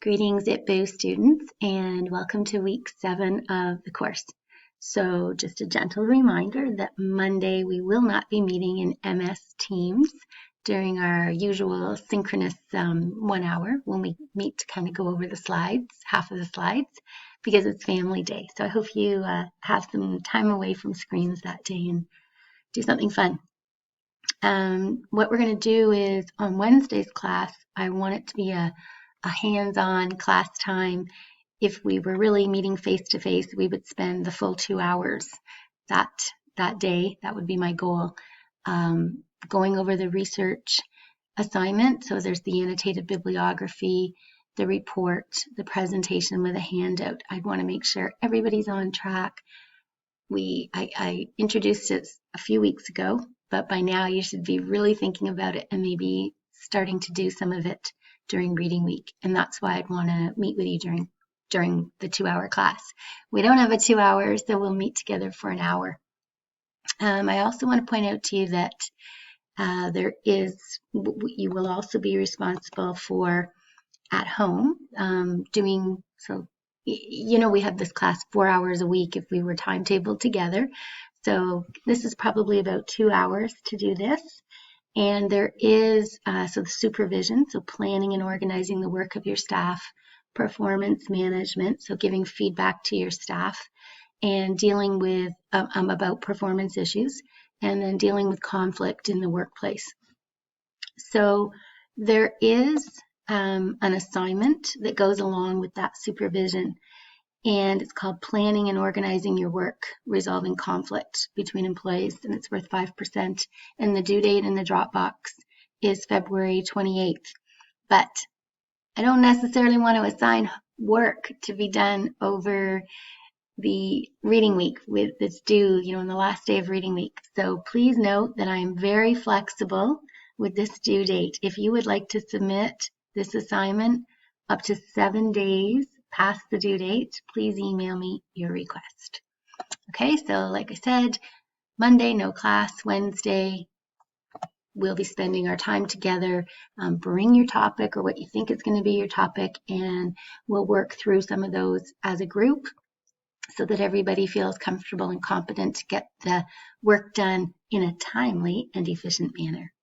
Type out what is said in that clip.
Greetings ITBU students and welcome to week 7 of the course. So just a gentle reminder that Monday we will not be meeting in MS Teams during our usual synchronous 1 hour when we meet to kind of go over the slides, half of the slides, because it's family day. So I hope you have some time away from screens that day and do something fun. What we're going to do is on Wednesday's class, I want it to be a hands-on class time. If we were really meeting face-to-face, we would spend the full 2 hours that day. That would be my goal. Going over the research assignment. So there's the annotated bibliography, the report, the presentation with a handout. I'd want to make sure everybody's on track. I introduced it a few weeks ago, but by now you should be really thinking about it and maybe starting to do some of it during reading week. And that's why I'd want to meet with you during the 2-hour class. We don't have a 2 hours, so we'll meet together for an hour. I also want to point out to you that you will also be responsible for at home doing, so we have this class 4 hours a week if we were timetabled together. So this is probably about 2 hours to do this. And there is so the supervision, so planning and organizing the work of your staff, performance management, so giving feedback to your staff, and dealing with about performance issues, and then dealing with conflict in the workplace. So there is an assignment that goes along with that supervision, and it's called Planning and Organizing Your Work, Resolving Conflict Between Employees, and it's worth 5%. And the due date in the Dropbox is February 28th. But I don't necessarily want to assign work to be done over the reading week with this due, on the last day of reading week. So please note that I am very flexible with this due date. If you would like to submit this assignment up to 7 days past the due date, please email me your request. Okay, so like I said, Monday, no class. Wednesday, we'll be spending our time together. Bring your topic or what you think is going to be your topic, and we'll work through some of those as a group so that everybody feels comfortable and competent to get the work done in a timely and efficient manner.